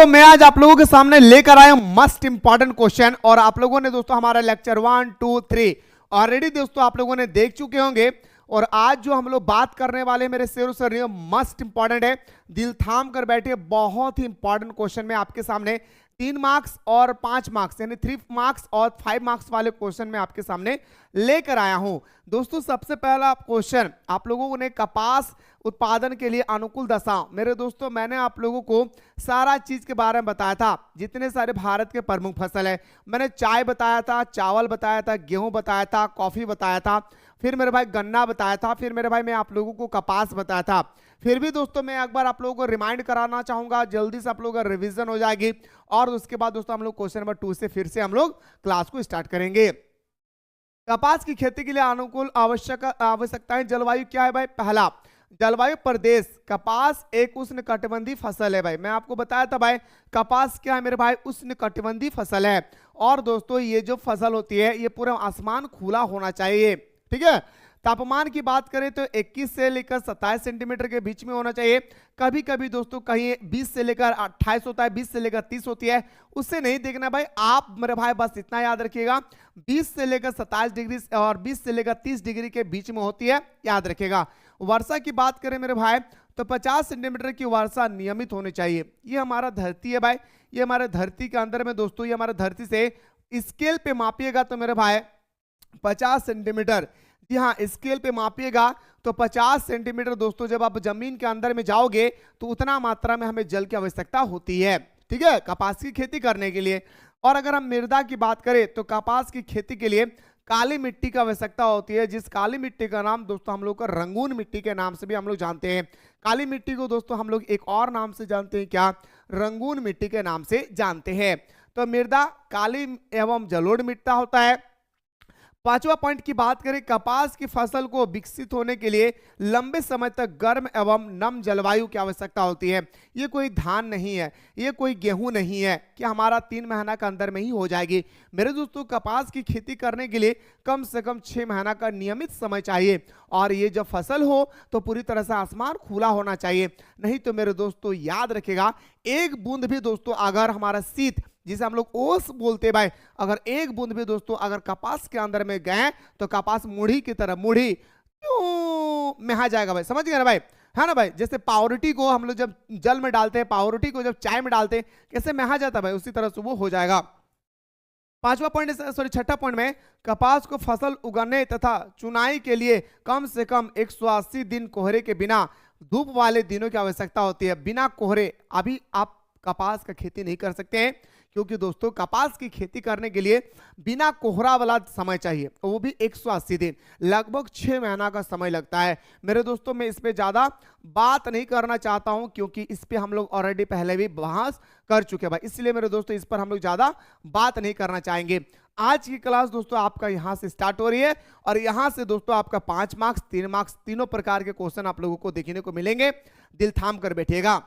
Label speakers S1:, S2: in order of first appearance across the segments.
S1: मैं आज आप लोगों के सामने लेकर आया हूं मस्ट इंपॉर्टेंट क्वेश्चन। और आप लोगों ने दोस्तों हमारा लेक्चर 1, 2, 3 ऑलरेडी दोस्तों आप लोगों ने देख चुके होंगे। और आज जो हम लोग बात करने वाले मेरे शेरों से मस्ट इंपॉर्टेंट है, दिल थाम कर बैठे, बहुत ही इंपॉर्टेंट क्वेश्चन में आपके सामने 3 मार्क्स और 5 मार्क्स यानी 3 मार्क्स और 5 मार्क्स वाले क्वेश्चन में आपके सामने लेकर आया हूं। दोस्तों सबसे पहला क्वेश्चन आप लोगों ने कपास उत्पादन के लिए अनुकूल दशा। मेरे दोस्तों मैंने आप लोगों को सारा चीज के बारे में बताया था, जितने सारे भारत के प्रमुख फसल है। मैंने चाय बताया था, चावल बताया था, गेहूं बताया था, कॉफी बताया था, फिर मेरे भाई गन्ना बताया था, फिर मेरे भाई मैं आप लोगों को कपास बताया था। फिर भी दोस्तों मैं एक बार आप लोगों को रिमाइंड कराना चाहूंगा, जल्दी से आप लोगों का रिवीजन हो जाएगी। और उसके बाद दोस्तों हम लोग क्वेश्चन नंबर 2 से फिर से हम लोग क्लास को स्टार्ट करेंगे। कपास की खेती के लिए अनुकूल आवश्यकताएं जलवायु क्या है भाई? पहला, जलवायु प्रदेश। कपास एक उष्णकटिबंधीय फसल है भाई, मैं आपको बताया था भाई कपास क्या है मेरे भाई, उष्णकटिबंधीय फसल है। और दोस्तों ये जो फसल होती है ये पूरा आसमान खुला होना चाहिए, ठीक है। तापमान की बात करें तो 21 से लेकर 27 सेंटीमीटर के बीच में होना चाहिए। कभी कभी दोस्तों कहीं 20 से लेकर 28 होता है, 20 से लेकर 30 होती है, उससे नहीं देखना भाई। आप मेरे भाई बस इतना याद रखिएगा 20 से लेकर 27 डिग्री और 20 से लेकर 30 डिग्री के बीच में होती है, याद रखिएगा। वर्षा की बात करें मेरे भाई तो 50 सेंटीमीटर की वर्षा नियमित होनी चाहिए। ये हमारा धरती है भाई, ये हमारे धरती के अंदर में दोस्तों, ये हमारे धरती से स्केल पे मापिएगा तो मेरे भाई 50 सेंटीमीटर, जी हाँ स्केल पे मापिएगा तो 50 सेंटीमीटर दोस्तों जब आप जमीन के अंदर में जाओगे तो उतना मात्रा में हमें जल की आवश्यकता होती है, ठीक है, कपास की खेती करने के लिए। और अगर हम मृदा की बात करें तो कपास की खेती के लिए काली मिट्टी की आवश्यकता होती है, जिस काली मिट्टी का नाम दोस्तों हम लोग का रंगून मिट्टी के नाम से भी हम लोग जानते हैं। काली मिट्टी को दोस्तों हम लोग एक और नाम से जानते हैं, क्या? रंगून मिट्टी के नाम से जानते हैं। तो मृदा काली एवं जलोढ़ मिट्टी होता है। पांचवा पॉइंट की बात करें, कपास की फसल को विकसित होने के लिए लंबे समय तक गर्म एवं नम जलवायु की आवश्यकता होती है। ये कोई धान नहीं है, ये कोई गेहूं नहीं है कि हमारा 3 महीना के अंदर में ही हो जाएगी। मेरे दोस्तों कपास की खेती करने के लिए कम से कम 6 महीना का नियमित समय चाहिए। और ये जब फसल हो तो पूरी तरह से आसमान खुला होना चाहिए, नहीं तो मेरे दोस्तों याद रखेगा एक बूंद भी दोस्तों अगर हमारा शीत जिसे हम लोग ओस बोलते भाई, अगर एक बूंद भी दोस्तों अगर कपास के अंदर में गए तो कपास मुड़ी की तरह मुड़ी क्यों में आ जाएगा भाई, समझ गए ना भाई, है ना भाई। जैसे पावरोटी को हम लोग जब जल में डालते हैं, पावरोटी को जब चाय में डालते हैं कैसे में आ जाता है भाई, उसी तरह से वो हो जाएगा। छठा पॉइंट में कपास को फसल उगाने तथा चुनाई के लिए कम से कम 180 दिन कोहरे के बिना धूप वाले दिनों की आवश्यकता होती है। बिना कोहरे अभी आप कपास का खेती नहीं कर सकते हैं, क्योंकि दोस्तों कपास की खेती करने के लिए बिना कोहरा वाला समय चाहिए, वो भी 180 दिन, लगभग 6 महीना का समय लगता है। मेरे दोस्तों मैं इस पे ज़्यादा बात नहीं करना चाहता हूं, क्योंकि इस पे हम लोग ऑलरेडी पहले भी बहस कर चुके हैं भाई, इसलिए मेरे दोस्तों इस पर हम लोग ज़्यादा बात नहीं करना चाहेंगे। आज की क्लास दोस्तों आपका यहाँ से स्टार्ट हो रही है और यहाँ से दोस्तों आपका 5 मार्क्स 3 मार्क्स तीनों प्रकार के क्वेश्चन आप लोगों को देखने को मिलेंगे, दिल थाम कर बैठिएगा।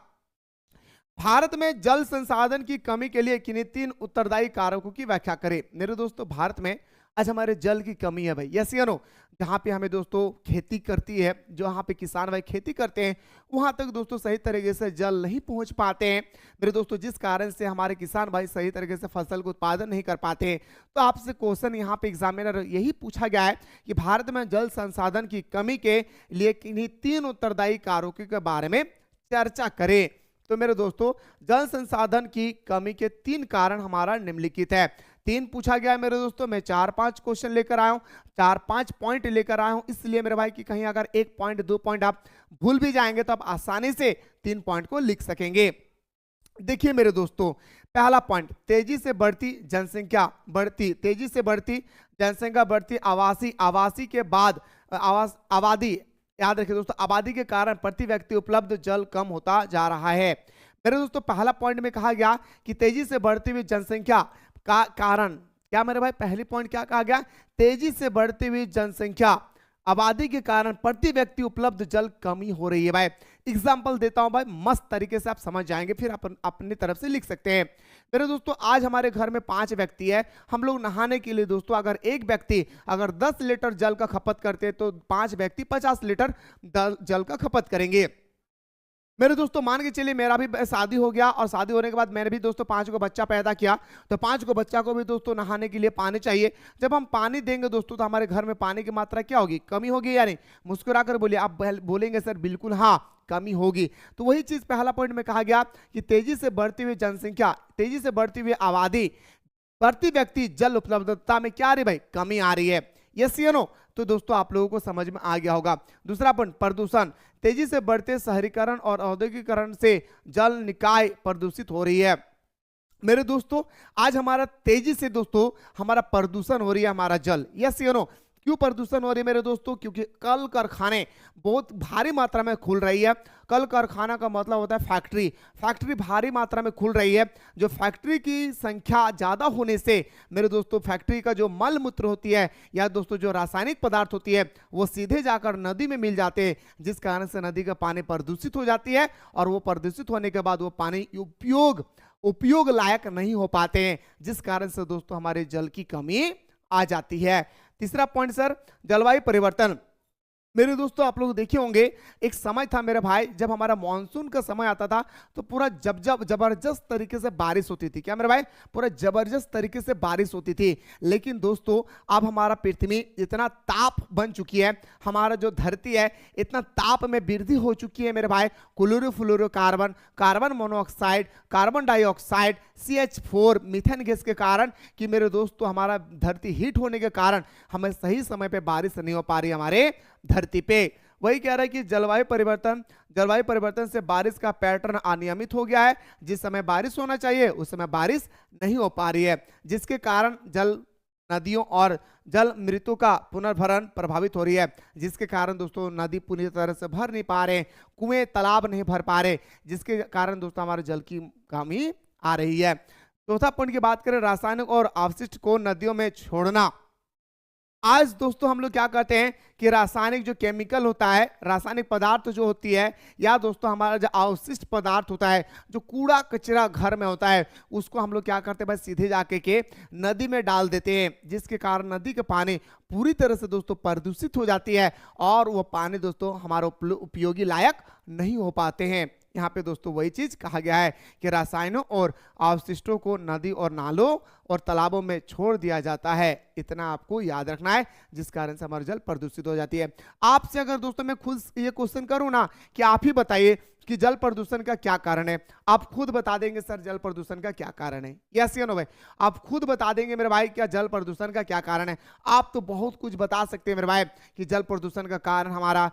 S1: भारत में जल संसाधन की कमी के लिए किन्हीं 3 उत्तरदायी कारकों की व्याख्या करें। मेरे दोस्तों भारत में आज हमारे जल की कमी है भाई, यस या नो। जहाँ पे हमें दोस्तों खेती करती है, जहाँ पे किसान भाई खेती करते हैं वहाँ तक दोस्तों सही तरीके से जल नहीं पहुँच पाते हैं मेरे दोस्तों, जिस कारण से हमारे किसान भाई सही तरीके से फसल को उत्पादन नहीं कर पाते हैं। तो आपसे क्वेश्चन यहाँ पे एग्जामिनर यही पूछा गया है कि भारत में जल संसाधन की कमी के लिए किन्हीं 3 उत्तरदायी कारकों के बारे में चर्चा करें। तो मेरे दोस्तों जल संसाधन की कमी के 3 कारण हमारा निम्नलिखित है। 3 पूछा गया है मेरे दोस्तों, मैं 4-5 क्वेश्चन लेकर आया हूं, 4-5 पॉइंट लेकर आया हूं, इसलिए मेरे भाई कि कहीं अगर 1 पॉइंट 2 पॉइंट आप भूल भी जाएंगे तो आप आसानी से 3 पॉइंट को लिख सकेंगे। देखिए मेरे दोस्तों पहला पॉइंट, तेजी से बढ़ती जनसंख्या, तेजी से बढ़ती जनसंख्या, बढ़ती आवासी के बाद आबादी, याद रखिए दोस्तों आबादी के कारण प्रति व्यक्ति उपलब्ध जल कम होता जा रहा है। मेरे दोस्तों पहला पॉइंट में कहा गया कि तेजी से बढ़ती हुई जनसंख्या का कारण, क्या मेरे भाई पहली पॉइंट क्या कहा गया? तेजी से बढ़ती हुई जनसंख्या आबादी के कारण प्रति व्यक्ति उपलब्ध जल कमी हो रही है भाई। एग्जाम्पल देता हूं भाई, मस्त तरीके से आप समझ जाएंगे, फिर आप अपनी तरफ से लिख सकते हैं। मेरे दोस्तों आज हमारे घर में 5 व्यक्ति है, हम लोग नहाने के लिए दोस्तों अगर एक व्यक्ति अगर 10 लीटर जल का खपत करते हैं तो 5 व्यक्ति 50 लीटर जल का खपत करेंगे। मेरे दोस्तों मान के चलिए मेरा भी शादी हो गया और शादी होने के बाद मैंने भी दोस्तों 5 को बच्चा पैदा किया, तो 5 को बच्चा को भी दोस्तों नहाने के लिए पानी चाहिए। जब हम पानी देंगे दोस्तों तो हमारे घर में पानी की मात्रा क्या होगी, कमी होगी या नहीं? मुस्कुरा कर बोलिए। आप बोलेंगे सर बिल्कुल हाँ कमी होगी। तो वही चीज पहला पॉइंट में कहा गया कि तेजी से बढ़ती हुई जनसंख्या, तेजी से बढ़ती हुई आबादी, प्रति व्यक्ति जल उपलब्धता में क्या आ रही भाई, कमी आ रही है। यस या नो? तो दोस्तों आप लोगों को समझ में आ गया होगा। दूसरा पॉइंट प्रदूषण, तेजी से बढ़ते शहरीकरण और औद्योगिकरण से जल निकाय प्रदूषित हो रही है। मेरे दोस्तों आज हमारा तेजी से दोस्तों हमारा प्रदूषण हो रही है, हमारा जल। यस या नो? क्यों प्रदूषण हो रही है मेरे दोस्तों? क्योंकि कल कारखाने बहुत भारी मात्रा में खुल रही है। कल कारखाना का मतलब होता है फैक्ट्री, फैक्ट्री भारी मात्रा में खुल रही है। जो फैक्ट्री की संख्या ज्यादा होने से मेरे दोस्तों फैक्ट्री का जो मल मूत्र होती है या दोस्तों जो रासायनिक पदार्थ होती है वो सीधे जाकर नदी में मिल जाते हैं, जिस कारण से नदी का पानी प्रदूषित हो जाती है और वो प्रदूषित होने के बाद वो पानी उपयोग लायक नहीं हो पाते हैं, जिस कारण से दोस्तों हमारे जल की कमी आ जाती है। तीसरा पॉइंट सर जलवायु परिवर्तन। मेरे दोस्तों आप लोग देखे होंगे एक समय था मेरे भाई जब हमारा मानसून का समय आता था तो पूरा जबरदस्त तरीके से बारिश होती थी। क्या मेरे भाई? पूरा जबरदस्त तरीके से बारिश होती थी। लेकिन दोस्तों अब हमारा पृथ्वी इतना ताप बन चुकी है, हमारा जो धरती है इतना ताप में वृद्धि हो चुकी है मेरे भाई। Chlorofluorocarbon, carbon monoxide, carbon dioxide, CH4 methane gas के कारण कि मेरे दोस्तों हमारा धरती हीट होने के कारण हमें सही समय पे बारिश नहीं हो पा रही हमारे धरती पे। वही कह रहा है कि जलवायु परिवर्तन से बारिश का पैटर्न अनियमित हो गया है। जिस समय बारिश होना चाहिए उस समय बारिश नहीं हो पा रही है, जिसके कारण जल नदियों और जल मृत्यु का पुनर्भरण प्रभावित हो रही है, जिसके कारण दोस्तों नदी पूरी तरह से भर नहीं पा रहे, कुएं तालाब नहीं भर पा रहे, जिसके कारण दोस्तों हमारे जल की कमी आ रही है। चौथा पॉइंट की बात करें रासायनिक और अपशिष्ट को नदियों में छोड़ना। आज दोस्तों हम लोग क्या करते हैं कि रासायनिक जो केमिकल होता है, रासायनिक पदार्थ जो होती है या दोस्तों हमारा जो अवशिष्ट पदार्थ होता है, जो कूड़ा कचरा घर में होता है, उसको हम लोग क्या करते हैं भाई सीधे जाके के नदी में डाल देते हैं, जिसके कारण नदी के पानी पूरी तरह से दोस्तों प्रदूषित हो जाती है और वो पानी दोस्तों हमारा उपयोगी लायक नहीं हो पाते हैं। यहाँ पे दोस्तों वही चीज कहा गया है कि रसायनों और अवशिष्टों को नदी और नालों और तालाबों में छोड़ दिया जाता है। इतना आपको याद रखना है, जिस कारण से हमारा जल प्रदूषित हो जाती है। आपसे अगर दोस्तों मैं खुद ये क्वेश्चन करूं ना कि आप ही बताइए कि जल प्रदूषण का क्या कारण है, आप खुद बता देंगे सर जल प्रदूषण का क्या कारण है? यस या नो भाई? आप खुद बता देंगे मेरे भाई क्या जल प्रदूषण का क्या कारण है? आप तो बहुत कुछ बता सकते हैं मेरे भाई कि जल प्रदूषण का कारण हमारा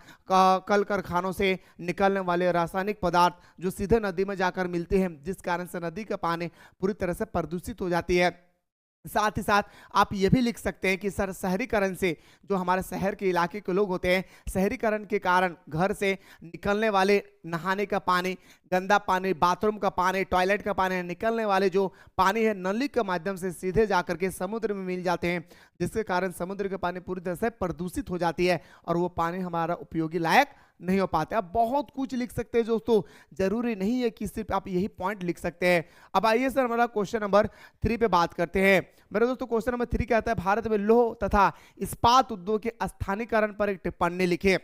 S1: कल कारखानों से निकलने वाले रासायनिक पदार्थ जो सीधे नदी में जाकर मिलते हैं, जिस कारण से नदी का पानी पूरी तरह से प्रदूषित हो जाती है। साथ ही साथ आप ये भी लिख सकते हैं कि सर शहरीकरण से जो हमारे शहर के इलाके के लोग होते हैं, शहरीकरण के कारण घर से निकलने वाले नहाने का पानी, गंदा पानी, बाथरूम का पानी, टॉयलेट का पानी, निकलने वाले जो पानी है नली के माध्यम से सीधे जाकर के समुद्र में मिल जाते हैं, जिसके कारण समुद्र के पानी पूरी तरह से प्रदूषित हो जाती है और वो पानी हमारा उपयोगी लायक नहीं हो पाते। आप बहुत कुछ लिख सकते हैं दोस्तों, जरूरी नहीं है कि सिर्फ आप यही पॉइंट लिख सकते हैं। अब आइए सर हमारा क्वेश्चन नंबर 3 पे बात करते हैं। मेरे दोस्तों क्वेश्चन नंबर 3 कहता है भारत में लौह तथा इस्पात उद्योग के स्थानीयकरण पर एक टिप्पणी लिखे।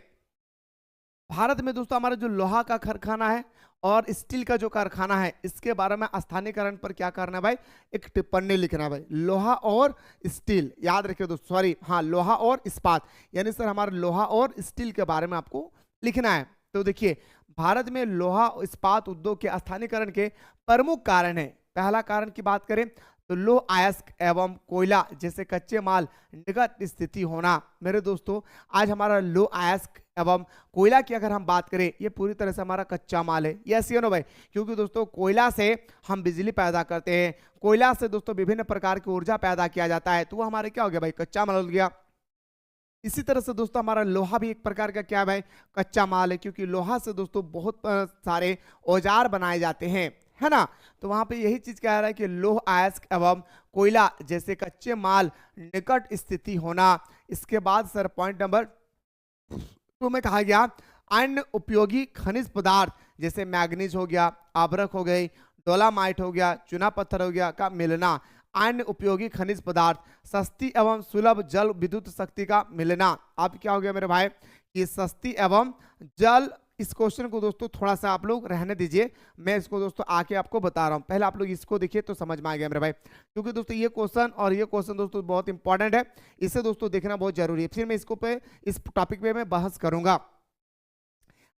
S1: भारत में दोस्तों हमारा जो लोहा का कारखाना है और स्टील का जो कारखाना है, इसके बारे में स्थानीयकरण पर क्या करना है भाई, एक टिप्पणी लिखना है भाई। लोहा और स्टील याद रखिए दोस्तों, सॉरी हाँ लोहा और इस्पात, यानी सर हमारा लोहा और स्टील के बारे में आपको लिखना है। तो देखिए भारत में लोहा इस्पात उद्योग के स्थानीयकरण के प्रमुख कारण है। पहला कारण की बात करें तो लौह अयस्क एवं कोयला जैसे कच्चे माल निकट स्थिति होना। मेरे दोस्तों आज हमारा लौह अयस्क एवं कोयला की अगर हम बात करें, ये पूरी तरह से हमारा कच्चा माल है। यस या नो भाई? क्योंकि दोस्तों कोयला से हम बिजली पैदा करते हैं, कोयला से दोस्तों विभिन्न प्रकार की ऊर्जा पैदा किया जाता है, तो वो हमारे क्या हो गया भाई, कच्चा माल हो गया। इसी तरह से दोस्तों हमारा लोहा भी एक प्रकार का क्या है भाई, कच्चा माल है, क्योंकि लोहा से दोस्तों बहुत सारे औजार बनाए जाते हैं, है ना। तो वहां पे यही चीज कह रहा है कि लौह अयस्क एवं कोयला जैसे कच्चे माल निकट स्थिति होना। इसके बाद सर पॉइंट नंबर 2 में कहा गया अन्य उपयोगी खनिज पदार्थ जैसे मैग्नीज हो गया, आभरक हो गई, डोलामाइट हो गया, चूना पत्थर हो गया का मिलना। अन्य उपयोगी खनिज पदार्थ सस्ती एवं सुलभ जल विद्युत शक्ति का मिलना। अब क्या हो गया मेरे भाई कि सस्ती एवं जल इस क्वेश्चन को दोस्तों थोड़ा सा आप लोग रहने दीजिए, मैं इसको दोस्तों आके आपको बता रहा हूं। पहले आप लोग इसको देखिए तो समझ में आ गया मेरे भाई, क्योंकि दोस्तों ये क्वेश्चन और ये क्वेश्चन दोस्तों बहुत इंपॉर्टेंट है, इसे दोस्तों देखना बहुत जरूरी है। फिर मैं इसको पे इस टॉपिक पे मैं बहस करूंगा।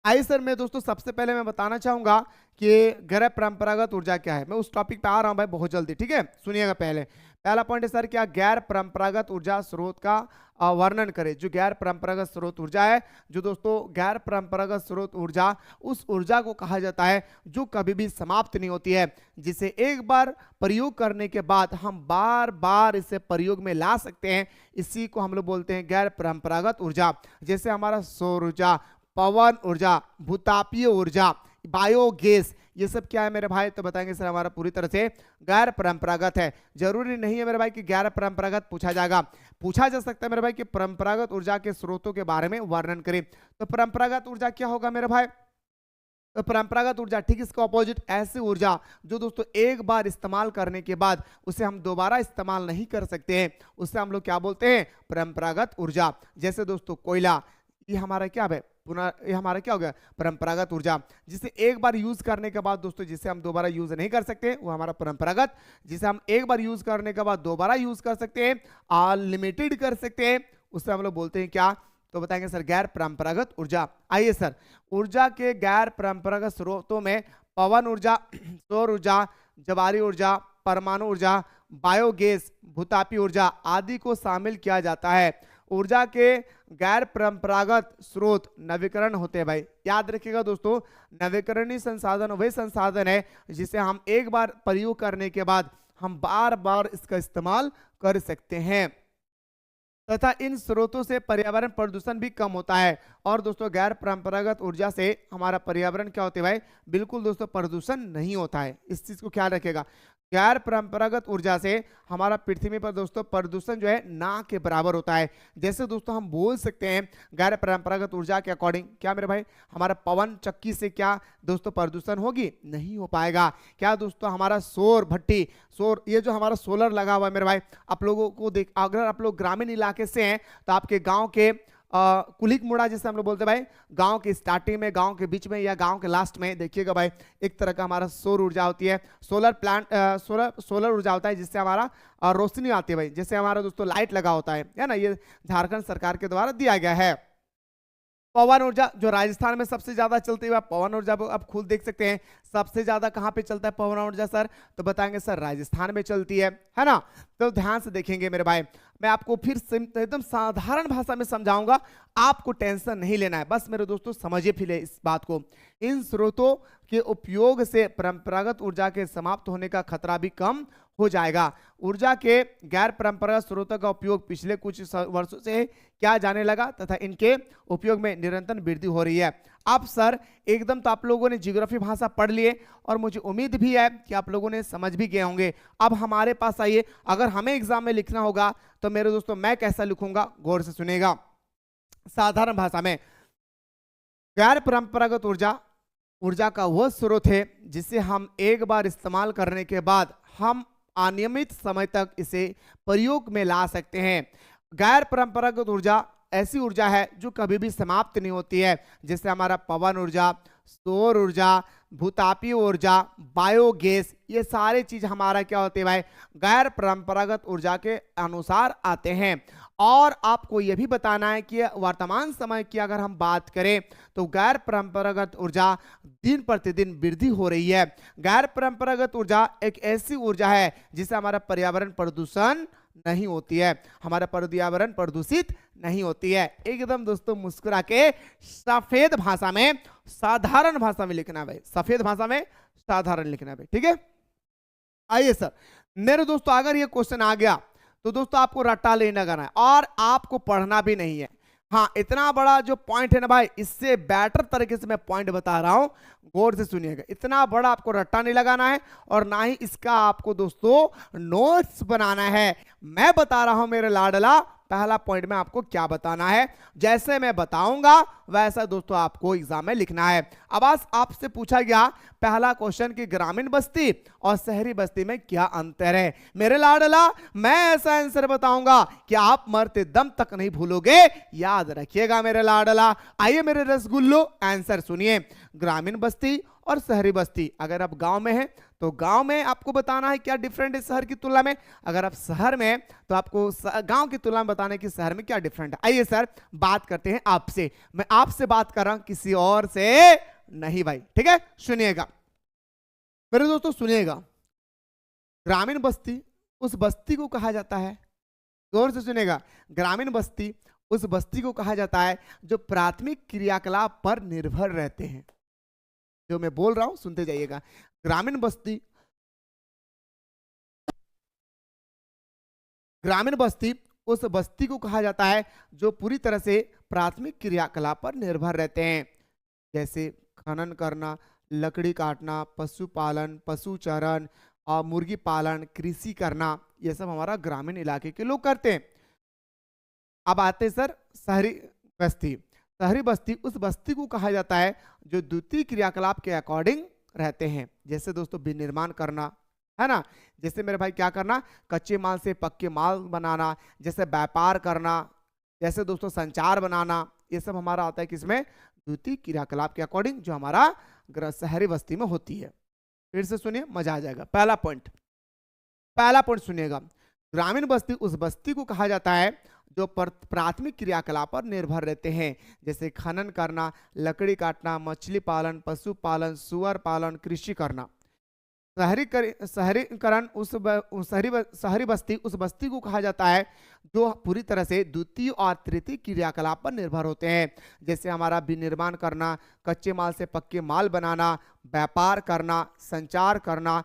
S1: आइए सर, मैं दोस्तों सबसे पहले मैं बताना चाहूंगा कि गैर परंपरागत ऊर्जा क्या है। मैं उस टॉपिक पे आ रहा हूं भाई बहुत जल्दी, ठीक है। सुनिएगा, पहला पॉइंट है सर, क्या गैर परंपरागत ऊर्जा स्रोत का वर्णन करें। जो गैर परंपरागत स्रोत ऊर्जा है, जो दोस्तों गैर परंपरागत स्रोत ऊर्जा उस ऊर्जा को कहा जाता है जो कभी भी समाप्त नहीं होती है, जिसे एक बार प्रयोग करने के बाद हम बार बार इसे प्रयोग में ला सकते हैं। इसी को हम लोग बोलते हैं गैर परंपरागत ऊर्जा। जैसे हमारा सौर ऊर्जा, पवन ऊर्जा, भूतापीय ऊर्जा, बायोगैस, ये सब क्या है मेरे भाई, तो बताएंगे सर हमारा पूरी तरह से गैर परंपरागत है। जरूरी नहीं है मेरे भाई कि गैर परंपरागत पूछा जाएगा, पूछा जा सकता है मेरे भाई कि परंपरागत ऊर्जा के स्रोतों के बारे में वर्णन करें। तो परंपरागत ऊर्जा क्या होगा मेरे भाई, तो परंपरागत ऊर्जा ठीक इसका ऑपोजिट ऐसी ऊर्जा जो दोस्तों एक बार इस्तेमाल करने के बाद उसे हम दोबारा इस्तेमाल नहीं कर सकते हैं, उससे हम लोग क्या बोलते हैं, परंपरागत ऊर्जा। जैसे दोस्तों कोयला, ये हमारा क्या है, ये हमारा क्या हो गया, परंपरागत ऊर्जा। जिसे एक बार यूज करने के बाद दोस्तों जिसे हम दोबारा यूज नहीं कर सकते वो हमारा परंपरागत। जिसे हम एक बार यूज करने के बाद दोबारा यूज कर सकते हैं, अनलिमिटेड कर सकते हैं, उससे हम लोग बोलते हैं क्या, तो बताएंगे सर गैर परंपरागत ऊर्जा। आइए सर, ऊर्जा के गैर परंपरागत स्रोतों में पवन ऊर्जा, सौर ऊर्जा, ज्वारीय ऊर्जा, परमाणु ऊर्जा, बायोगैस, भूतापीय ऊर्जा आदि को शामिल किया जाता है। ऊर्जा के गैर परंपरागत स्रोत नवीकरण होते हैं भाई, याद रखिएगा दोस्तों, नवीकरणीय संसाधन वही संसाधन है जिसे हम एक बार प्रयोग करने के बाद हम बार बार इसका इस्तेमाल कर सकते हैं, तथा इन स्रोतों से पर्यावरण प्रदूषण भी कम होता है। और दोस्तों गैर परंपरागत ऊर्जा से हमारा पर्यावरण क्या होता है भाई, बिल्कुल दोस्तों प्रदूषण नहीं होता है, इस चीज को ख्याल रखिएगा। गैर परंपरागत ऊर्जा से हमारा पृथ्वी पर दोस्तों प्रदूषण जो है ना के बराबर होता है। जैसे दोस्तों हम बोल सकते हैं गैर परंपरागत ऊर्जा के अकॉर्डिंग क्या मेरे भाई, हमारा पवन चक्की से क्या दोस्तों प्रदूषण होगी, नहीं हो पाएगा। क्या दोस्तों हमारा सौर भट्टी, सौर ये जो हमारा सोलर लगा हुआ है मेरे भाई, आप लोगों को देख, अगर आप लोग ग्रामीण इलाके से हैं तो आपके गाँव के कुलिक मुड़ा जिसे हम लोग बोलते हैं भाई, गांव के स्टार्टिंग में, गांव के बीच में या गांव के लास्ट में देखिएगा भाई, एक तरह का हमारा सौर ऊर्जा होती है, सोलर प्लांट, सोलर ऊर्जा होता है, जिससे हमारा रोशनी आती है भाई, जैसे हमारा दोस्तों लाइट लगा होता है ना, ये झारखंड सरकार के द्वारा दिया गया है। पवन ऊर्जा जो राजस्थान में सबसे ज्यादा चलती है, पवन ऊर्जा आप खुद देख सकते हैं सबसे ज्यादा कहां पे चलता है पवन ऊर्जा सर, तो बताएंगे सर राजस्थान में चलती है ना। तो ध्यान से देखेंगे मेरे भाई, मैं आपको फिर एकदम साधारण भाषा में समझाऊंगा, आपको टेंशन नहीं लेना है, बस मेरे दोस्तों समझिए फिर इस बात को। इन स्रोतों के उपयोग से परंपरागत ऊर्जा के समाप्त होने का खतरा भी कम हो जाएगा। ऊर्जा के गैर परंपरागत स्रोतों का उपयोग पिछले कुछ वर्षों से क्या जाने लगा तथा इनके उपयोग में निरंतर वृद्धि हो रही है। अब सर एकदम तो आप लोगों ने ज्योग्राफी भाषा पढ़ लिए और मुझे उम्मीद भी है कि आप लोगों ने समझ भी गए होंगे। अब हमारे पास आइए, अगर हमें एग्जाम में लिखना होगा तो मेरे दोस्तों मैं कैसा लिखूंगा, गौर से सुनेगा। साधारण भाषा में गैर परंपरागत ऊर्जा ऊर्जा का वह स्रोत है जिसे हम एक बार इस्तेमाल करने के बाद हम अनियमित समय तक इसे प्रयोग में ला सकते हैं। गैर परंपरागत ऊर्जा ऐसी ऊर्जा है जो कभी भी समाप्त नहीं होती है, जैसे हमारा पवन ऊर्जा, सौर ऊर्जा, भूतापीय ऊर्जा, बायोगैस, ये सारे चीज हमारा क्या होते हैं भाई, गैर परंपरागत ऊर्जा के अनुसार आते हैं। और आपको यह भी बताना है कि वर्तमान समय की अगर हम बात करें तो गैर परंपरागत ऊर्जा दिन प्रतिदिन वृद्धि हो रही है। गैर परंपरागत ऊर्जा एक ऐसी ऊर्जा है जिससे हमारा पर्यावरण प्रदूषण नहीं होती है, हमारा पर्यावरण प्रदूषित नहीं होती है। एकदम दोस्तों मुस्कुरा के सफेद भाषा में, साधारण भाषा में लिखना है भाई, सफेद भाषा में साधारण लिखना है भाई, ठीक है। आइए सर मेरे दोस्तों, अगर ये क्वेश्चन आ गया तो दोस्तों आपको रट्टा नहीं लगाना है और आपको पढ़ना भी नहीं है। हाँ, इतना बड़ा जो पॉइंट है ना भाई, इससे बेटर तरीके से मैं पॉइंट बता रहा हूं, गौर से सुनिएगा। इतना बड़ा आपको रट्टा नहीं लगाना है और ना ही इसका आपको दोस्तों नोट्स बनाना है। मैं बता रहा हूं मेरे लाडला पहला पॉइंट में आपको क्या बताना है, जैसे मैं बताऊंगा वैसा दोस्तों आपको एग्जाम में लिखना है। अब आज आपसे पूछा गया पहला क्वेश्चन कि ग्रामीण बस्ती और शहरी बस्ती में क्या अंतर है। मेरे लाडला, मैं ऐसा आंसर बताऊंगा कि आप मरते दम तक नहीं भूलोगे, याद रखिएगा मेरे लाडला। आइए मेरे रसगुल्लो, आंसर सुनिए। ग्रामीण बस्ती और शहरी बस्ती, अगर आप गांव में हैं तो गांव में आपको बताना है क्या डिफरेंट है शहर की तुलना में, अगर आप शहर में तो आपको गांव की तुलना में बताना है कि शहर में क्या डिफरेंट है। आइए सर बात करते हैं आपसे, मैं आपसे बात कर रहा हूं, किसी और से नहीं भाई, ठीक है। सुनिएगा मेरे दोस्तों, सुनिएगा। ग्रामीण बस्ती उस बस्ती को कहा जाता है, गौर से सुनिएगा, ग्रामीण बस्ती उस बस्ती को कहा जाता है जो प्राथमिक क्रियाकलाप पर निर्भर रहते हैं। जो मैं बोल रहा हूं सुनते जाइएगा। ग्रामीण बस्ती उस बस्ती को कहा जाता है जो पूरी तरह से प्राथमिक क्रियाकलाप पर निर्भर रहते हैं, जैसे खनन करना, लकड़ी काटना, पशुपालन, पशुचरण और मुर्गी पालन, कृषि करना, ये सब हमारा ग्रामीण इलाके के लोग करते हैं। अब आते हैं सर शहरी बस्ती। शहरी बस्ती उस बस्ती को कहा जाता है जो द्वितीय क्रियाकलाप के अकॉर्डिंग रहते हैं, जैसे दोस्तों विनिर्माण करना, है ना, जैसे मेरे भाई क्या करना, कच्चे माल से पक्के माल बनाना, जैसे व्यापार करना, जैसे दोस्तों संचार बनाना, ये सब हमारा आता है किसमें, द्वितीय क्रियाकलाप के अकॉर्डिंग, जो हमारा शहरी बस्ती में होती है। फिर से सुनिए, मजा आ जाएगा। पहला पॉइंट सुनिएगा। ग्रामीण बस्ती उस बस्ती को कहा जाता है जो प्राथमिक क्रियाकलाप पर निर्भर रहते हैं, जैसे खनन करना, लकड़ी काटना, मछली पालन, पशुपालन, सुअर पालन, कृषि करना। शहरीकरण शहरी बस्ती उस बस्ती को कहा जाता है जो पूरी तरह से द्वितीय और तृतीय क्रियाकलाप पर निर्भर होते हैं, जैसे हमारा विनिर्माण करना, कच्चे माल से पक्के माल बनाना, व्यापार करना, संचार करना,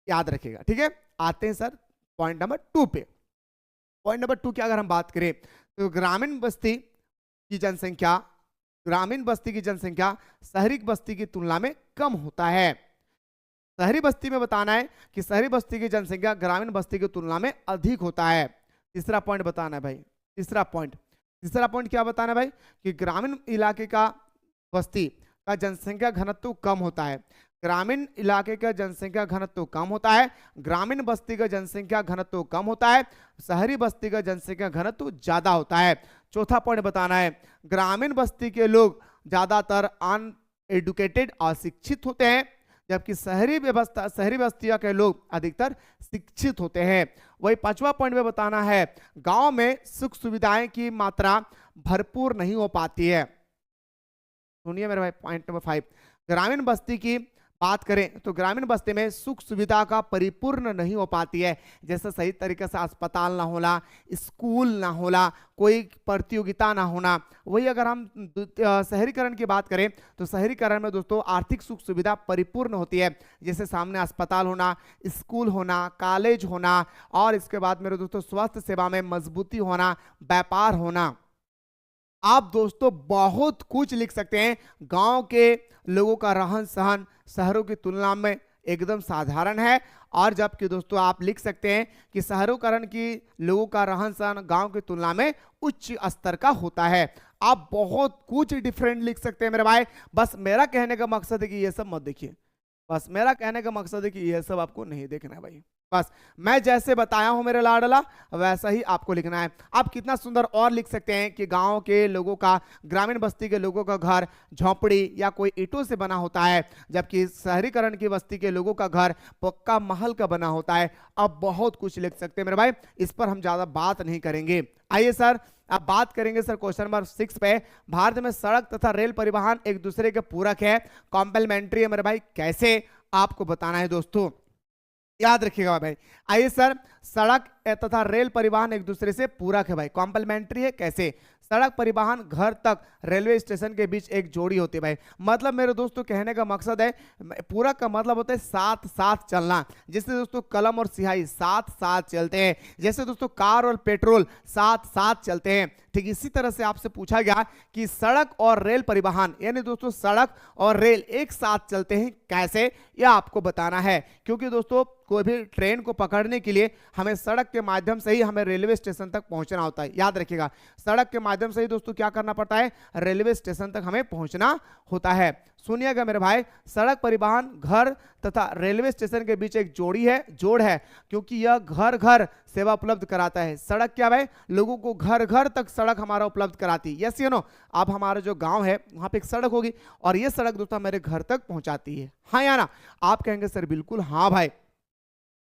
S1: याद रखिएगा, ठीक है। आते हैं सर पॉइंट नंबर 2 पे। पॉइंट नंबर 2 की अगर हम बात करें तो ग्रामीण बस्ती की जनसंख्या शहरी बस्ती की तुलना में कम होता है। शहरी बस्ती में बताना है कि शहरी बस्ती की जनसंख्या ग्रामीण बस्ती की तुलना में अधिक होता है। तीसरा पॉइंट बताना है भाई, तीसरा पॉइंट क्या बताना है भाई, कि ग्रामीण इलाके का बस्ती का जनसंख्या घनत्व कम होता है। ग्रामीण इलाके का जनसंख्या घनत्व कम होता है, ग्रामीण बस्ती का जनसंख्या घनत्व कम होता है, शहरी बस्ती का जनसंख्या घनत्व ज्यादा होता है। चौथा पॉइंट बताना है, ग्रामीण बस्ती के लोग ज्यादातर अनएडुकेटेड, अशिक्षित होते हैं, जबकि शहरी बस्तियों के लोग अधिकतर शिक्षित होते हैं। वही 5वां पॉइंट में बताना है, गांव में सुख सुविधाएं की मात्रा भरपूर नहीं हो पाती है। सुनिए मेरे भाई, पॉइंट नंबर 5, ग्रामीण बस्ती की बात करें तो ग्रामीण बस्ती में सुख सुविधा का परिपूर्ण नहीं हो पाती है, जैसे सही तरीके से अस्पताल ना होना, स्कूल ना होना, कोई प्रतियोगिता ना होना। वही अगर हम शहरीकरण की बात करें तो शहरीकरण में दोस्तों आर्थिक सुख सुविधा परिपूर्ण होती है, जैसे सामने अस्पताल होना, स्कूल होना, कॉलेज होना, और इसके बाद मेरे दोस्तों स्वास्थ्य सेवा में मजबूती होना, व्यापार होना। आप दोस्तों बहुत कुछ लिख सकते हैं। गांव के लोगों का रहन सहन शहरों की तुलना में एकदम साधारण है, और जबकि दोस्तों आप लिख सकते हैं कि शहरीकरण की लोगों का रहन सहन गांव की तुलना में उच्च स्तर का होता है। आप बहुत कुछ डिफरेंट लिख सकते हैं मेरे भाई। बस मेरा कहने का मकसद है कि ये सब मत देखिए, बस मेरा कहने का मकसद है कि ये सब आपको नहीं देखना है भाई। बस मैं जैसे बताया हूं मेरे लाडला वैसा ही आपको लिखना है। आप कितना सुंदर और लिख सकते हैं कि गांव के लोगों का, ग्रामीण बस्ती के लोगों का घर झोपड़ी या कोई ईंटों से बना होता है, जबकि शहरीकरण की बस्ती के लोगों का घर पक्का महल का बना होता है। अब बहुत कुछ लिख सकते हैं मेरे भाई, इस पर हम ज्यादा बात नहीं करेंगे। आइए सर अब बात करेंगे सर क्वेश्चन नंबर 6 पे। भारत में सड़क तथा रेल परिवहन एक दूसरे के पूरक है, कॉम्प्लीमेंट्री है मेरे भाई। कैसे आपको बताना है दोस्तों, याद रखिएगा भाई। आइए सर, सड़क तथा रेल परिवहन एक दूसरे से पूरक है भाई, कॉम्प्लीमेंट्री है। कैसे? सड़क परिवहन घर तक रेलवे स्टेशन के बीच एक जोड़ी होती है भाई। मतलब मेरे दोस्तों कहने का मकसद है, पूरक का मतलब होता है साथ साथ चलना। जैसे दोस्तों कलम और स्याही साथ साथ चलते हैं, जैसे दोस्तों कार और पेट्रोल साथ साथ चलते हैं, ठीक इसी तरह से आपसे पूछा गया कि सड़क और रेल परिवहन यानी दोस्तों सड़क और रेल एक साथ चलते हैं कैसे, यह आपको बताना है। क्योंकि दोस्तों कोई भी ट्रेन को पकड़ने के लिए हमें सड़क के माध्यम से ही हमें रेलवे स्टेशन तक पहुंचना होता है। याद रखिएगा, सड़क के माध्यम से ही दोस्तों क्या करना पड़ता है, रेलवे स्टेशन तक हमें पहुंचना होता है। सुनिएगा मेरे भाई, सड़क परिवहन घर तथा रेलवे स्टेशन के बीच एक जोड़ है, क्योंकि यह घर घर सेवा उपलब्ध कराता है। सड़क क्या भाई, लोगों को घर घर तक सड़क हमारा उपलब्ध कराती है। यस यू नो, आप हमारा जो गांव है वहां पे एक सड़क होगी और ये सड़क दोस्तों मेरे घर तक पहुंचाती है। हाँ या ना? आप कहेंगे सर बिल्कुल हाँ भाई।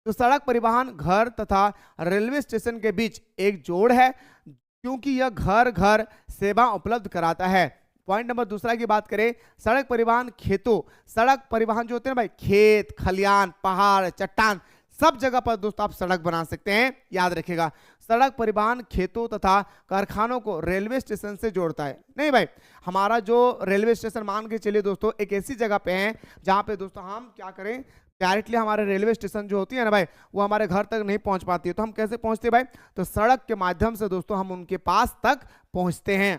S1: तो सड़क परिवहन घर तथा रेलवे स्टेशन के बीच एक जोड़ है, क्योंकि यह घर घर सेवा उपलब्ध कराता है। पॉइंट नंबर दूसरा की बात करें, सड़क परिवहन खेतों, सड़क परिवहन जो होते हैं भाई, खेत खलियान पहाड़ चट्टान सब जगह पर दोस्तों आप सड़क बना सकते हैं। याद रखिएगा, सड़क परिवहन खेतों तथा कारखानों को रेलवे स्टेशन से जोड़ता है। नहीं भाई, हमारा जो रेलवे स्टेशन मान के चलिए दोस्तों एक ऐसी जगह पे है जहां पे दोस्तों हम क्या करें, डायरेक्टली हमारे रेलवे स्टेशन जो होती है ना भाई, वो हमारे घर तक नहीं पहुंच पाती है। तो हम कैसे पहुंचते हैं भाई, तो सड़क के माध्यम से दोस्तों हम उनके पास तक पहुंचते हैं।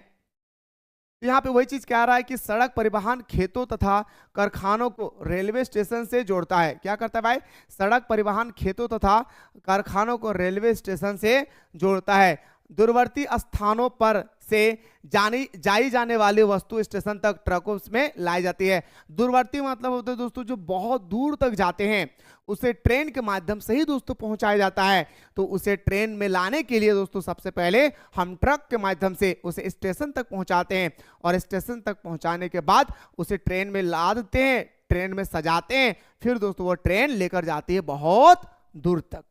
S1: तो यहाँ पे वही चीज कह रहा है कि सड़क परिवहन खेतों तथा कारखानों को रेलवे स्टेशन से जोड़ता है। क्या करता है भाई, सड़क परिवहन खेतों तथा कारखानों को रेलवे स्टेशन से जोड़ता है। दूरवर्ती स्थानों पर से जाई जाने वाली वस्तु स्टेशन तक ट्रकों में लाई जाती है। दूरवर्ती मतलब होते हैं दोस्तों जो बहुत दूर तक जाते हैं, उसे ट्रेन के माध्यम से ही दोस्तों पहुंचाया जाता है। तो उसे ट्रेन में लाने के लिए दोस्तों सबसे पहले हम ट्रक के माध्यम से उसे स्टेशन तक पहुंचाते हैं और स्टेशन तक पहुंचाने के बाद उसे ट्रेन में लादते हैं, ट्रेन में सजाते हैं, फिर दोस्तों वो ट्रेन लेकर जाती है बहुत दूर तक।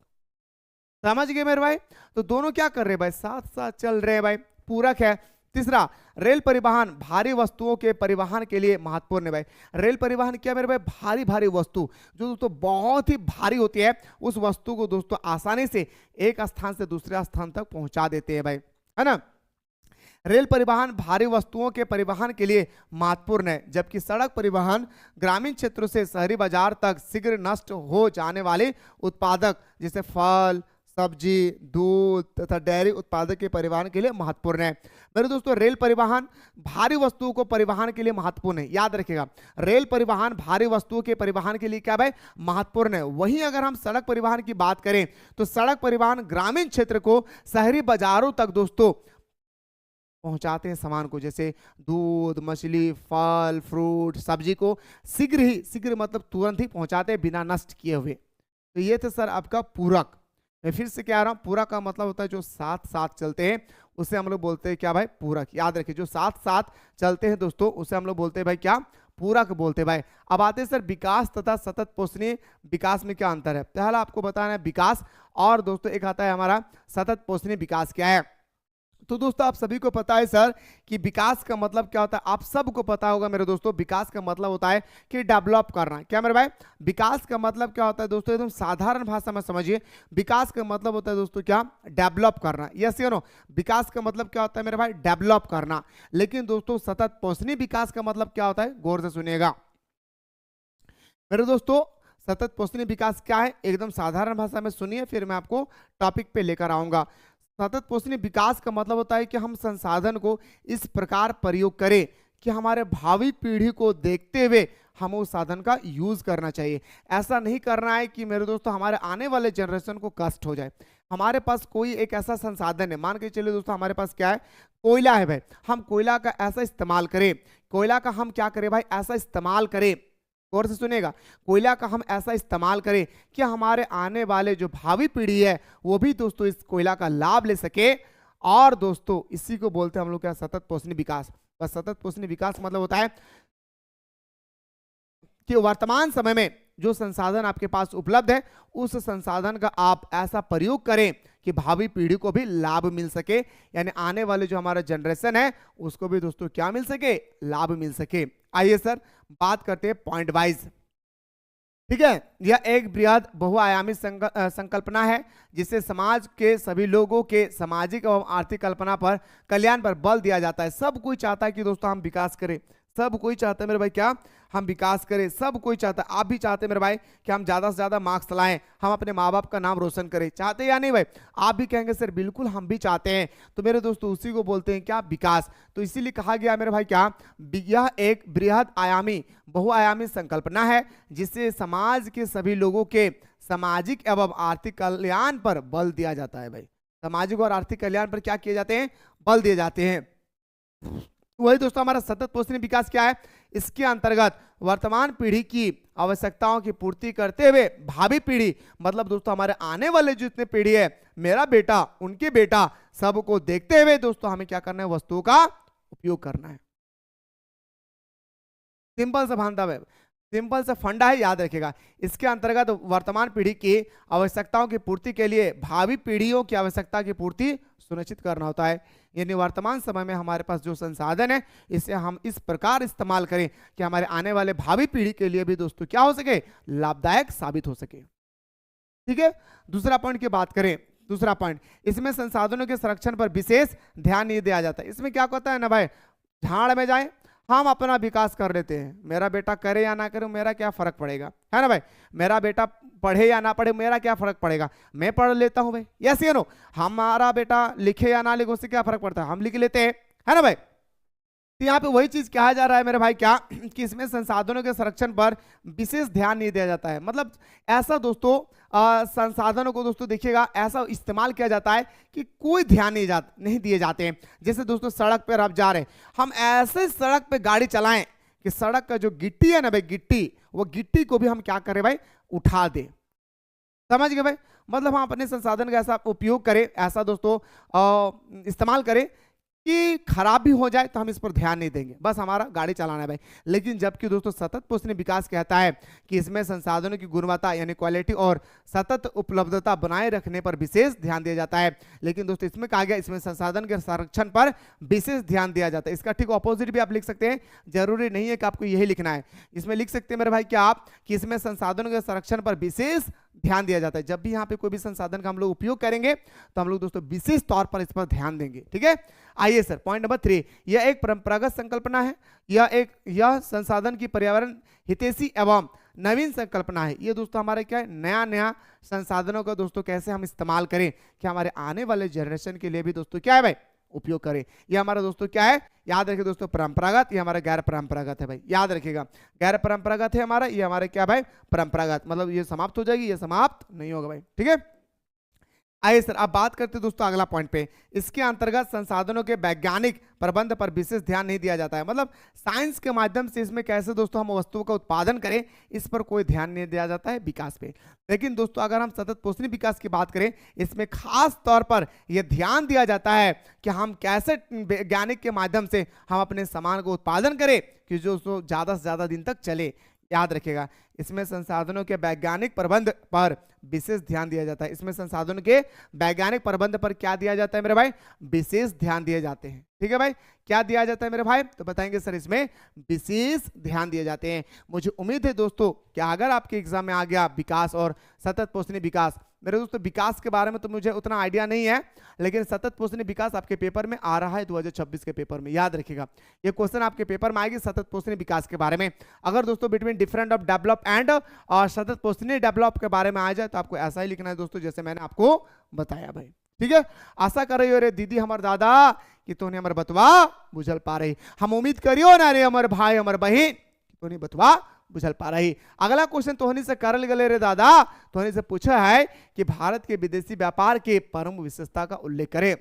S1: समझ गए मेरे भाई? तो दोनों क्या कर रहे हैं भाई, साथ साथ चल रहे हैं भाई, पूरक है। तीसरा, रेल परिवहन भारी वस्तुओं के परिवहन के लिए महत्वपूर्ण है भाई। रेल परिवहन क्या मेरे भाई, भारी भारी वस्तु जो दोस्तों बहुत ही भारी होती है, उस वस्तु को दोस्तों आसानी से एक स्थान से दूसरे स्थान तक पहुंचा देते हैं भाई, है ना। रेल परिवहन भारी वस्तुओं के परिवहन के लिए महत्वपूर्ण है, जबकि सड़क परिवहन ग्रामीण क्षेत्रों से शहरी बाजार तक शीघ्र नष्ट हो जाने वाले उत्पादक जैसे फल सब्जी दूध तथा डेयरी उत्पादक के परिवहन के लिए महत्वपूर्ण है। मेरे दोस्तों, रेल परिवहन भारी वस्तुओं को परिवहन के लिए महत्वपूर्ण है। याद रखिएगा, रेल परिवहन भारी वस्तुओं के परिवहन के लिए क्या भाई, महत्वपूर्ण है। वहीं अगर हम सड़क परिवहन की बात करें तो सड़क परिवहन ग्रामीण क्षेत्र को शहरी बाजारों तक दोस्तों पहुंचाते हैं सामान को, जैसे दूध मछली फल फ्रूट सब्जी को शीघ्र मतलब तुरंत ही पहुंचाते हैं बिना नष्ट किए हुए। तो ये थे सर आपका पूरक। मैं फिर से क्या आ रहा हूं, पूरक का मतलब होता है जो साथ साथ चलते हैं, उसे हम लोग बोलते हैं क्या भाई, पूरक। याद रखिए, जो साथ साथ चलते हैं दोस्तों उसे हम लोग बोलते हैं भाई क्या, पूरक बोलते हैं भाई। अब आते हैं सर विकास तथा सतत पोषणीय विकास में क्या अंतर है। पहला आपको बताना है विकास, और दोस्तों एक आता है हमारा सतत पोषणीय विकास क्या है। तो दोस्तों आप सभी को पता है सर कि विकास का मतलब क्या होता है, आप सबको पता होगा मेरे दोस्तों। विकास का मतलब होता है कि डेवलप करना। क्या मेरे भाई, विकास का मतलब क्या होता है दोस्तों, एकदम साधारण भाषा में समझिए। विकास का मतलब होता है दोस्तों क्या, डेवलप करना। यस या नो, विकास का मतलब क्या होता है मेरे भाई, डेवलप करना। लेकिन दोस्तों सतत पोषणीय विकास का मतलब क्या होता है, गौर से सुनिएगा मेरे दोस्तों। सतत पोषणीय विकास क्या है, एकदम साधारण भाषा में सुनिए, फिर मैं आपको टॉपिक पे लेकर आऊंगा। सतत पोषणीय विकास का मतलब होता है कि हम संसाधन को इस प्रकार प्रयोग करें कि हमारे भावी पीढ़ी को देखते हुए हम उस साधन का यूज करना चाहिए। ऐसा नहीं करना है कि मेरे दोस्तों हमारे आने वाले जनरेशन को कष्ट हो जाए। हमारे पास कोई एक ऐसा संसाधन है, मान के चलिए दोस्तों हमारे पास क्या है, कोयला है भाई, हम कोयला का ऐसा इस्तेमाल करें, कोयला का हम क्या करें भाई, ऐसा इस्तेमाल करें, गौर से सुनेगा, कोयला का हम ऐसा इस्तेमाल करें कि हमारे आने वाले जो भावी पीढ़ी है वो भी दोस्तों इस कोयला का लाभ ले सके। और दोस्तों इसी को बोलते हैं हम लोग क्या, सतत पोषणीय विकास। बस सतत पोषणीय विकास मतलब होता है कि वर्तमान समय में जो संसाधन आपके पास उपलब्ध है उस संसाधन का आप ऐसा प्रयोग करें कि भावी पीढ़ी को भी लाभ मिल सके, यानी आने वाले जो हमारा जनरेशन है उसको भी दोस्तों क्या मिल सके, लाभ मिल सके। आइए सर बात करते हैं पॉइंट वाइज, ठीक है। यह एक बृहद बहुआयामी संकल्पना है जिससे समाज के सभी लोगों के सामाजिक एवं आर्थिक कल्पना पर, कल्याण पर बल दिया जाता है। सब कोई चाहता है कि दोस्तों हम विकास करें, सब कोई चाहता है मेरे भाई क्या, हम विकास करें, सब कोई चाहता है। आप भी चाहते हैं मेरे भाई कि हम ज़्यादा से ज़्यादा मार्क्स लाएं, हम अपने माँ बाप का नाम रोशन करें, चाहते हैं या नहीं भाई? आप भी कहेंगे सर बिल्कुल हम भी चाहते हैं। तो मेरे दोस्तों उसी को बोलते हैं क्या, विकास। तो इसीलिए कहा गया मेरे भाई क्या, यह एक बृहद आयामी बहुआयामी संकल्पना है जिससे समाज के सभी लोगों के सामाजिक एवं आर्थिक कल्याण पर बल दिया जाता है भाई। सामाजिक और आर्थिक कल्याण पर क्या किए जाते हैं? बल दिए जाते हैं। वही दोस्तों हमारा सतत पोषणीय विकास क्या है? इसके अंतर्गत वर्तमान पीढ़ी की आवश्यकताओं की पूर्ति करते हुए भावी पीढ़ी, मतलब दोस्तों हमारे आने वाले जितने पीढ़ी है, मेरा बेटा, उनके बेटा, सबको देखते हुए दोस्तों हमें क्या करना है? वस्तुओं का उपयोग करना है। सिंपल सा फंडा है, सिंपल सा फंडा है, याद रखिएगा। इसके अंतर्गत वर्तमान पीढ़ी की आवश्यकताओं की पूर्ति के लिए भावी पीढ़ियों की आवश्यकता की पूर्ति सुनिश्चित करना होता है। यानी वर्तमान समय में हमारे पास जो संसाधन है, इसे हम इस प्रकार इस्तेमाल करें कि हमारे आने वाले भावी पीढ़ी के लिए भी दोस्तों क्या हो सके? लाभदायक साबित हो सके। ठीक है, दूसरा पॉइंट की बात करें। दूसरा पॉइंट, इसमें संसाधनों के संरक्षण पर विशेष ध्यान नहीं दिया जाता। इसमें क्या होता है ना भाई, झाड़ में जाए हम अपना विकास कर लेते हैं, मेरा बेटा करे या ना करे मेरा क्या फर्क पड़ेगा, है ना भाई। मेरा बेटा पढ़े या ना पढ़े मेरा क्या फर्क पड़ेगा, मैं पढ़ लेता हूं भाई, यस या नो। हमारा बेटा लिखे या ना लिखे उससे क्या फर्क पड़ता है, हम लिख लेते हैं, है ना भाई। तो यहाँ पे वही चीज कहा जा रहा है मेरे भाई क्या, कि इसमें संसाधनों के संरक्षण पर विशेष ध्यान नहीं दिया जाता है। मतलब ऐसा दोस्तों संसाधनों को दोस्तों देखिएगा ऐसा इस्तेमाल किया जाता है कि कोई ध्यान नहीं दिए जाते हैं। जैसे दोस्तों सड़क पर आप जा रहे हैं, हम ऐसे सड़क पे गाड़ी चलाएं कि सड़क का जो गिट्टी है ना भाई, गिट्टी, वो गिट्टी को भी हम क्या करें भाई? उठा दे। समझ गए भाई। मतलब हम अपने संसाधन का ऐसा उपयोग करें, ऐसा दोस्तों इस्तेमाल करें कि खराब भी हो जाए तो हम इस पर ध्यान नहीं देंगे, बस हमारा गाड़ी चलाना है भाई। लेकिन जबकि दोस्तों सतत पोषणीय विकास कहता है कि इसमें संसाधनों की गुणवत्ता यानी क्वालिटी और सतत उपलब्धता बनाए रखने पर विशेष ध्यान दिया जाता है। लेकिन दोस्तों इसमें कहा गया इसमें संसाधन के संरक्षण पर विशेष ध्यान दिया जाता है। इसका ठीक ऑपोजिट भी आप लिख सकते हैं, जरूरी नहीं है कि आपको यही लिखना है। इसमें लिख सकते हैं मेरे भाई क्या आप, कि इसमें संसाधनों के संरक्षण पर विशेष ध्यान दिया जाता है। जब भी यहाँ पे कोई भी संसाधन का हम लोग उपयोग करेंगे तो हम लोग दोस्तों विशेष तौर पर इस पर ध्यान देंगे। ठीक है, आइए सर पॉइंट नंबर 3, यह एक परंपरागत संकल्पना है। यह संसाधन की पर्यावरण हितैषी एवं नवीन संकल्पना है। ये दोस्तों हमारे क्या है? नया संसाधनों का दोस्तों कैसे हम इस्तेमाल करें कि हमारे आने वाले जनरेशन के लिए भी दोस्तों क्या है भाई? उपयोग करें। ये हमारा दोस्तों क्या है? याद रखिए दोस्तों परंपरागत, ये हमारा गैर परंपरागत है भाई, याद रखिएगा। गैर परंपरागत है हमारा, ये हमारे क्या भाई? परंपरागत। मतलब ये समाप्त हो जाएगी, ये समाप्त नहीं होगा भाई। ठीक है, आइए सर अब बात करते हैं दोस्तों अगला पॉइंट पे। इसके अंतर्गत संसाधनों के वैज्ञानिक प्रबंध पर विशेष ध्यान नहीं दिया जाता है। मतलब साइंस के माध्यम से इसमें कैसे दोस्तों हम वस्तुओं का उत्पादन करें, इस पर कोई ध्यान नहीं दिया जाता है विकास पे। लेकिन दोस्तों अगर हम सतत पोषणीय विकास की बात करें, इसमें खास तौर पर यह ध्यान दिया जाता है कि हम कैसे वैज्ञानिक के माध्यम से हम अपने सामान को उत्पादन करें कि जो ज्यादा से ज्यादा दिन तक चले। याद रखिएगा इसमें संसाधनों के वैज्ञानिक प्रबंध पर विशेष ध्यान दिया जाता है। इसमें संसाधनों के वैज्ञानिक प्रबंध पर क्या दिया जाता है मेरे भाई? विशेष ध्यान दिए जाते हैं। ठीक है भाई, क्या दिया जाता है मेरे भाई? तो बताएंगे सर इसमें विशेष ध्यान दिए जाते हैं। मुझे उम्मीद है दोस्तों कि अगर आपके एग्जाम में आ गया विकास और सतत पोषणीय विकास, मेरे दोस्तों विकास के बारे में तो मुझे उतना आइडिया नहीं है, लेकिन सतत पोषणीय विकास आपके पेपर में आ रहा है 2026 के पेपर में। याद रखिएगा ये क्वेश्चन आपके पेपर में आएगी सतत पोषणीय विकास के बारे में। अगर दोस्तों between different of develop and और सतत पोषणीय डेवलप के बारे में आ जाए तो आपको ऐसा ही लिखना है दोस्तों जैसे मैंने आपको बताया भाई। ठीक है, आशा कर रही हो रे दीदी हमारे दादा कि तूने हमारे बतवा बुझल पा रही। हम उम्मीद करियो ना रे हमारे भाई हमारे बहन तूने बतवा बुझल पा रही। अगला क्वेश्चन तोहनी से करल गले रे दादा, तोहनी से पूछा है कि भारत के विदेशी व्यापार के प्रमुख विशेषता का उल्लेख करें।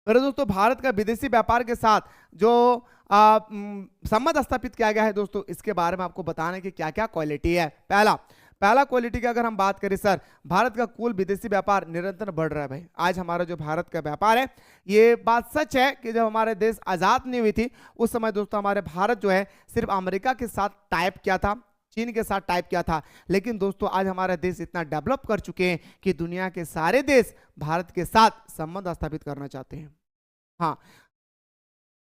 S1: मेरे दोस्तों भारत का विदेशी व्यापार के साथ जो संबंध स्थापित किया गया है दोस्तों, इसके बारे में आपको बताने की क्या क्या क्वालिटी है। पहला क्वालिटी की अगर हम बात करें सर, भारत का कुल विदेशी व्यापार निरंतर बढ़ रहा है भाई। आज हमारा जो भारत का व्यापार है, ये बात सच है कि जब हमारे देश आजाद नहीं हुई थी उस समय दोस्तों हमारे भारत जो है सिर्फ अमेरिका के साथ टाइप किया था, चीन के साथ टाइप किया था। लेकिन दोस्तों आज हमारा देश इतना डेवलप कर चुके हैं कि दुनिया के सारे देश भारत के साथ संबंध स्थापित करना चाहते हैं। हाँ,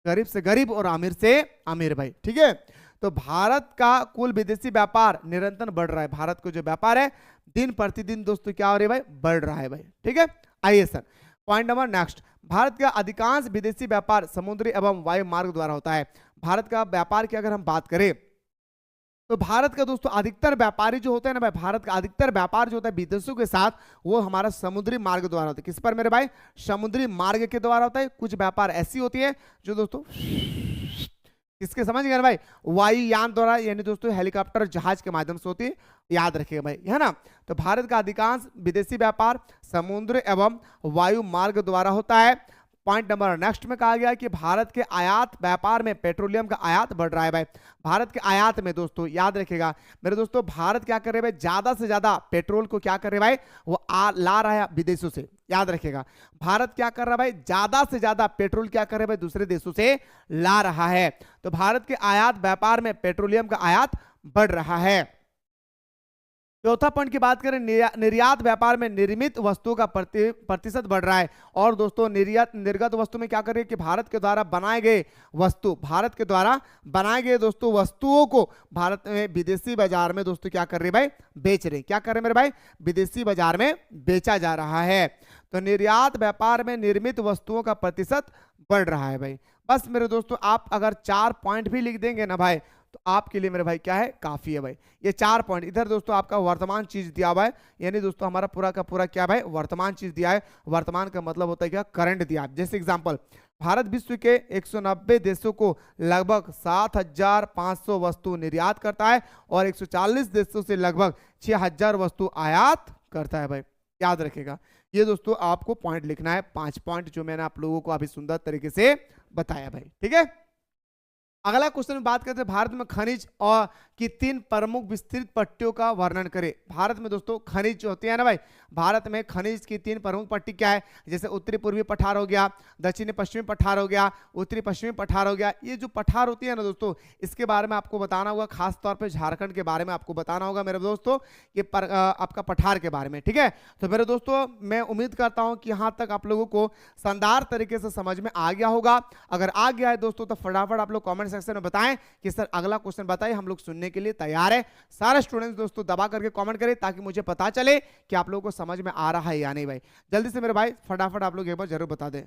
S1: गरीब से गरीब और अमीर से अमीर भाई। ठीक है, तो भारत का कुल विदेशी व्यापार निरंतर बढ़ रहा है। भारत को जो व्यापार है दिन प्रतिदिन दोस्तों क्या हो रही है भाई? बढ़ रहा है भाई। ठीक है, आइए sir point number next, Bharat का अधिकांश विदेशी व्यापार समुद्री एवं वायु मार्ग द्वारा होता है। भारत का व्यापार की अगर हम बात करें तो भारत का दोस्तों अधिकतर व्यापारी जो होते हैं ना भाई, भारत का अधिकतर व्यापार जो होता है विदेशों के साथ वो हमारा समुद्री मार्ग द्वारा होता है। किस पर मेरे भाई? समुद्री मार्ग के द्वारा होता है। कुछ व्यापार ऐसी होती है जो दोस्तों किसके, समझ गए ना भाई, वायुयान द्वारा, यानी दोस्तों हेलीकॉप्टर जहाज के माध्यम से होती है, याद रखिएगा भाई, है ना। तो भारत का अधिकांश विदेशी व्यापार समुद्र एवं वायु मार्ग द्वारा होता है। पॉइंट नंबर नेक्स्ट में कहा गया कि भारत के आयात व्यापार में पेट्रोलियम का आयात बढ़ रहा है भाई। भारत के आयात में दोस्तों याद रखिएगा मेरे दोस्तों, भारत क्या कर रहे हैं भाई, ज्यादा से ज्यादा पेट्रोल को क्या कर रहे हैं भाई, वो ला रहा है विदेशों से, याद रखिएगा। भारत क्या कर रहा है भाई, ज्यादा से ज्यादा पेट्रोल क्या कर रहे हैं भाई, दूसरे देशों से ला रहा है। तो भारत के आयात व्यापार में पेट्रोलियम का आयात बढ़ रहा है। चौथा पॉइंट की बात करें, निर्यात व्यापार में निर्मित वस्तुओं का प्रतिशत बढ़ रहा है। और दोस्तों निर्यात निर्गत वस्तु में क्या कर रही है कि भारत के द्वारा बनाए गए वस्तु, भारत के द्वारा बनाए गए दोस्तों वस्तुओं को भारत में विदेशी बाजार में दोस्तों क्या कर रहे भाई, बेच रहे। क्या कर रहे मेरे भाई, विदेशी बाजार में बेचा जा रहा है। तो निर्यात व्यापार में निर्मित वस्तुओं का प्रतिशत बढ़ रहा है भाई। बस मेरे दोस्तों आप अगर 4 पॉइंट भी लिख देंगे ना भाई, तो आपके लिए मेरे भाई क्या है, काफी है भाई। ये 4 पॉइंट, इधर दोस्तों आपका वर्तमान चीज दिया हुआ है, यानी दोस्तों हमारा पूरा का पूरा क्या भाई, वर्तमान चीज दिया है। वर्तमान का मतलब होता है क्या, करंट दिया है। जैसे एग्जांपल, भारत विश्व के 190 देशों को लगभग 7,500 वस्तु निर्यात करता है और 140 देशों से लगभग 6,000 वस्तु आयात करता है भाई, याद रखेगा। ये दोस्तों आपको पॉइंट लिखना है, 5 पॉइंट जो मैंने आप लोगों को अभी सुंदर तरीके से बताया भाई, ठीक है। अगला क्वेश्चन में बात करते हैं, भारत में खनिज और की 3 प्रमुख विस्तृत पट्टियों का वर्णन करें। भारत में दोस्तों खनिज जो होते हैं ना भाई, भारत में खनिज की 3 प्रमुख पट्टी क्या है, जैसे उत्तरी पूर्वी पठार हो गया, दक्षिणी पश्चिमी पठार हो गया, उत्तरी पश्चिमी पठार हो गया। ये जो पठार होती है ना दोस्तों, इसके बारे में आपको बताना होगा, खासतौर पर झारखंड के बारे में आपको बताना होगा मेरे दोस्तों, ये आपका पठार के बारे में, ठीक है। तो मेरे दोस्तों मैं उम्मीद करता हूँ कि यहाँ तक आप लोगों को शानदार तरीके से समझ में आ गया होगा। अगर आ गया है दोस्तों तो फटाफट आप लोग कॉमेंट सेक्शन में बताएं कि सर अगला क्वेश्चन बताइए, हम लोग सुनने के लिए तैयार है। सारे स्टूडेंट्स दोस्तों दबा करके कमेंट करें ताकि मुझे पता चले कि आप लोगों को समझ में आ रहा है या नहीं भाई। जल्दी से मेरे भाई फटाफट आप लोग एक बार जरूर बता दें।